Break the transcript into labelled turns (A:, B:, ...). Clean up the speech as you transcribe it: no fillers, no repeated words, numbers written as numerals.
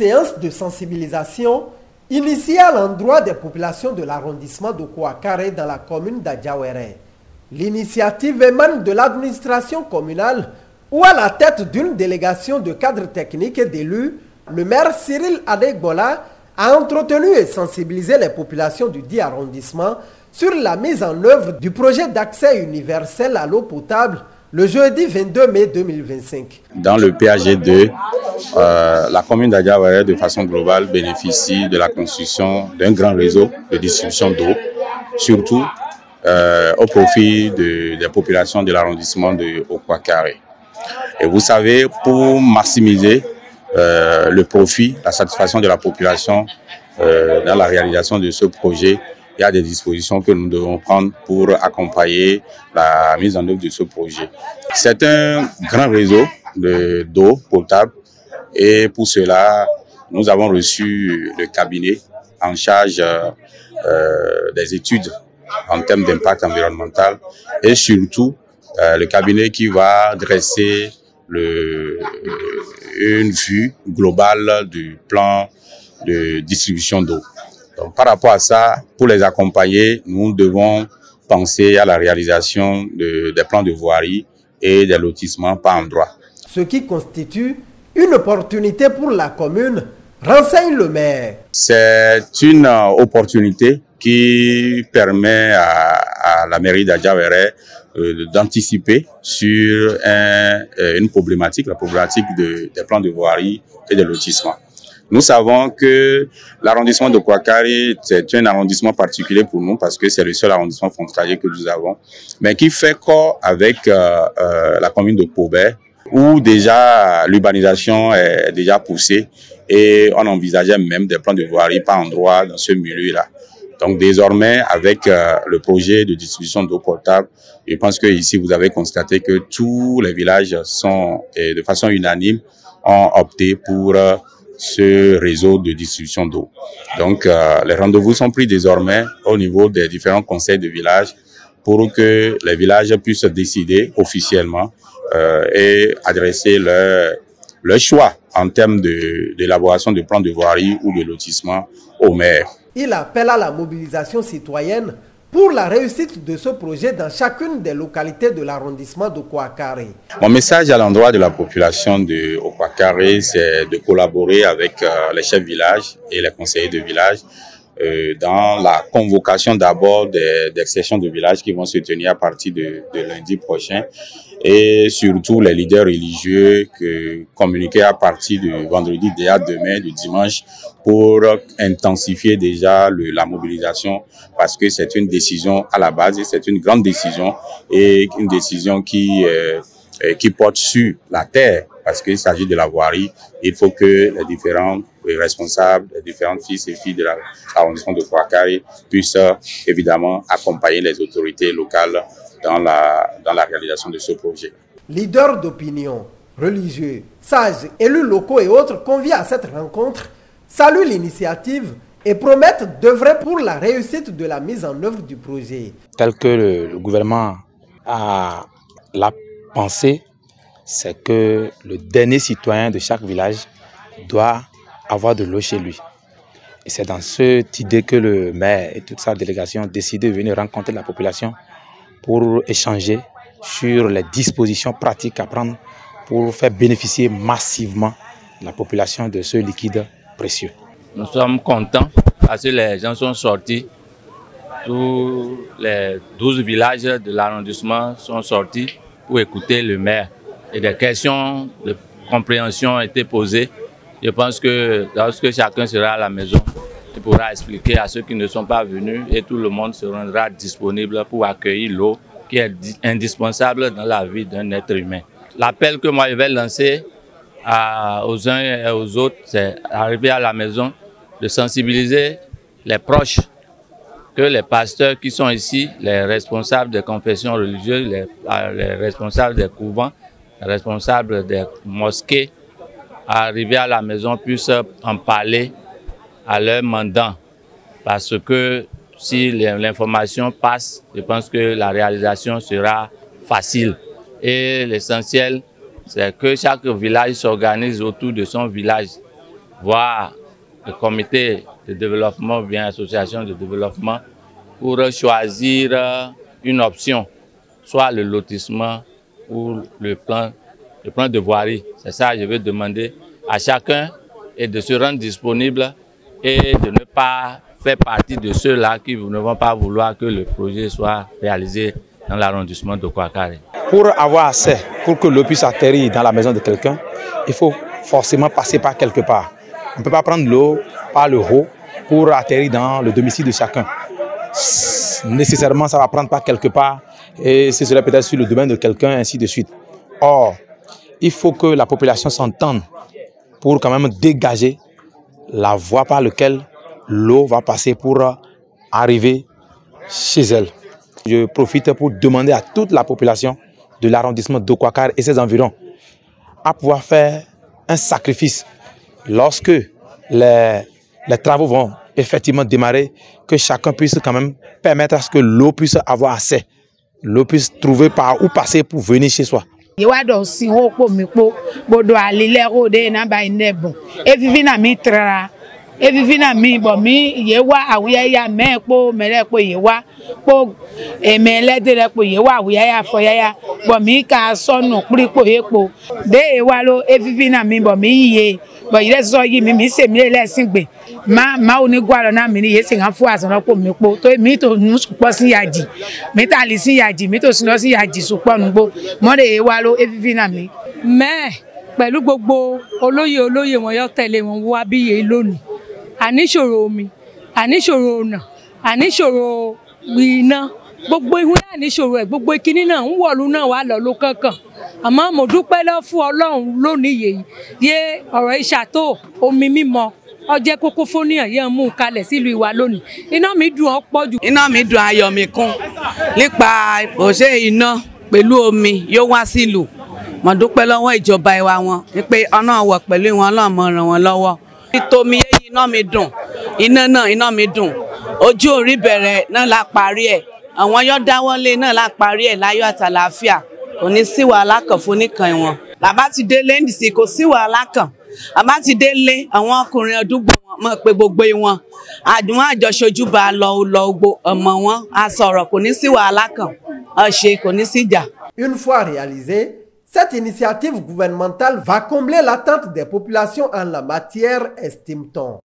A: séance de sensibilisation initiée à l'endroit des populations de l'arrondissement de Kouakare dans la commune d'Adjawéré. L'initiative émane de l'administration communale où à la tête d'une délégation de cadres techniques et d'élus, le maire Cyril Adegbola a entretenu et sensibilisé les populations du dit arrondissement sur la mise en œuvre du projet d'accès universel à l'eau potable le jeudi 22 mai 2025.
B: Dans le PAG2, la commune d'Adjawéré, de façon globale, bénéficie de la construction d'un grand réseau de distribution d'eau, surtout au profit des populations de l'arrondissement de Kouakare. Et vous savez, pour maximiser le profit, la satisfaction de la population dans la réalisation de ce projet, il y a des dispositions que nous devons prendre pour accompagner la mise en œuvre de ce projet. C'est un grand réseau d'eau potable et pour cela, nous avons reçu le cabinet en charge des études en termes d'impact environnemental et surtout le cabinet qui va dresser une vue globale du plan de distribution d'eau. Donc, par rapport à ça, pour les accompagner, nous devons penser à la réalisation des plans de voirie et des lotissements par endroit.
A: Ce qui constitue une opportunité pour la commune, renseigne le maire.
B: C'est une opportunité qui permet à la mairie d'Adjawéré d'anticiper sur une problématique, la problématique des plans de voirie et des lotissements. Nous savons que l'arrondissement de Kouakare, c'est un arrondissement particulier pour nous parce que c'est le seul arrondissement frontalier que nous avons, mais qui fait corps avec la commune de Pobé, où déjà l'urbanisation est déjà poussée et on envisageait même des plans de voirie par endroit dans ce milieu-là. Donc désormais, avec le projet de distribution d'eau potable, je pense que ici vous avez constaté que tous les villages sont, de façon unanime, ont opté pour ce réseau de distribution d'eau. Donc les rendez-vous sont pris désormais au niveau des différents conseils de village pour que les villages puissent décider officiellement et adresser leur choix en termes d'élaboration de plans de voirie ou de lotissement au maire.
A: Il appelle à la mobilisation citoyenne pour la réussite de ce projet dans chacune des localités de l'arrondissement de Kouakare.
B: Mon message à l'endroit de la population de Kouakare, c'est de collaborer avec les chefs de village et les conseillers de village dans la convocation d'abord des sessions de village qui vont se tenir à partir de lundi prochain et surtout les leaders religieux communiquer à partir de vendredi, demain, du dimanche pour intensifier déjà la mobilisation parce que c'est une décision à la base et c'est une grande décision et une décision qui porte sur la terre parce qu'il s'agit de la voirie. Il faut que les différents responsables, les différentes fils et filles de l'arrondissement de Kouakare puissent évidemment accompagner les autorités locales dans la réalisation de ce projet.
A: Leaders d'opinion, religieux, sages, élus locaux et autres conviés à cette rencontre saluent l'initiative et promettent d'œuvrer pour la réussite de la mise en œuvre du projet.
C: Tel que le gouvernement l'a pensé, c'est que le dernier citoyen de chaque village doit avoir de l'eau chez lui. Et c'est dans cette idée que le maire et toute sa délégation ont décidé de venir rencontrer la population pour échanger sur les dispositions pratiques à prendre pour faire bénéficier massivement la population de ce liquide précieux.
D: Nous sommes contents parce que les gens sont sortis. Tous les 12 villages de l'arrondissement sont sortis pour écouter le maire. Et des questions de compréhension ont été posées. Je pense que lorsque chacun sera à la maison, il pourra expliquer à ceux qui ne sont pas venus et tout le monde se rendra disponible pour accueillir l'eau qui est indispensable dans la vie d'un être humain. L'appel que moi je vais lancer aux uns et aux autres, c'est arriver à la maison, de sensibiliser les proches, que les pasteurs qui sont ici, les responsables des confessions religieuses, les responsables des couvents, les responsables des mosquées, arriver à la maison puissent en parler à leurs mandants. Parce que si l'information passe, je pense que la réalisation sera facile. Et l'essentiel, c'est que chaque village s'organise autour de son village. voir le comité de développement ou bien association de développement pour choisir une option, soit le lotissement ou le plan de voirie. C'est ça que je veux demander à chacun, et de se rendre disponible et de ne pas faire partie de ceux-là qui ne vont pas vouloir que le projet soit réalisé dans l'arrondissement de Kouakare.
C: Pour avoir accès, pour que l'eau puisse atterrir dans la maison de quelqu'un, il faut forcément passer par quelque part. On ne peut pas prendre l'eau par le haut pour atterrir dans le domicile de chacun. Nécessairement, ça va prendre par quelque part et ce serait peut-être sur le domaine de quelqu'un, ainsi de suite. Or, il faut que la population s'entende pour quand même dégager la voie par laquelle l'eau va passer pour arriver chez elle. Je profite pour demander à toute la population de l'arrondissement de Kouakare et ses environs à pouvoir faire un sacrifice lorsque les travaux vont effectivement démarrer, que chacun puisse quand même permettre à ce que l'eau puisse avoir accès, l'eau puisse trouver par où passer pour venir chez soi.
E: Evivina mi bo mi yewa awuyaya mepo melepo yewa po emeledere po yewa awuyaya foyaya bo mi ka sonu pripo epo de ewa lo evivina mi bo mi ye bo ire so yi mi se mi lesin gbe ma oni gwaro na mi ni ye se kan fu asan po mi po to mi to nu supo sin yaji mi ta li sin yaji mi to sin lo sin yaji supo nugbo mo de ewa lo evivina mi me pẹ̀lú gbogbo olóyè wọn yó tẹ̀lé wọn wá bí ye lónìí. Àníṣòro omi, àníṣòro ọ̀nà, àníṣòro iná, gbogbo ihun náà níṣòro ẹ̀, gbogbo ìkíní náà ń wọ̀lú náà wà lọ ló kankan. Àmọ́ mo dúpẹ́ lọ fún Ọlọ́run lónìí yìí, yé ọ̀rọ̀ ìṣàtò omi mímọ́, ó jẹ́ kókó fóníyàn yẹn mú kalẹ̀ sílùú ìwà lónìí. Iná mi dùn ó pọ̀ jù.
F: Iná mi dùn, ayọ̀ mi kún nípa òṣè iná pẹ̀lú omi yóò wá sílùú. Mo dúpẹ́ lọ́wọ́ ìjọba ìwà wọn wípé ọ̀nà wọ̀ pẹ̀lú wọn Ọlọ́run ràn wọ́n lọ́wọ́. Ìtòmí iná mi dùn, iná mi dùn, ojú orí bẹ̀rẹ̀ náà la parí ẹ̀, àwọn yóò dáwọ́lé náà la parí ẹ̀ láyọ̀ àtàlàáfíà, kò ní sí wàhálà kan fún nìkan wọn. Bàbá ti délé nìsí kò sí wàhálà kan, bàbá ti délé àwọn ọkùnrin àdúgbò wọn mọ̀ pé gbogbo wọn, àdúrà àjọṣojú bá lọ gbogbo ọmọ wọn, a sọ̀rọ̀ kò ní sí wàhálà kan, ọ̀ṣẹ́ kò ní sí ìjà.
A: Une fois réalisée, cette initiative gouvernementale va combler l'attente des populations en la matière, estime-t-on.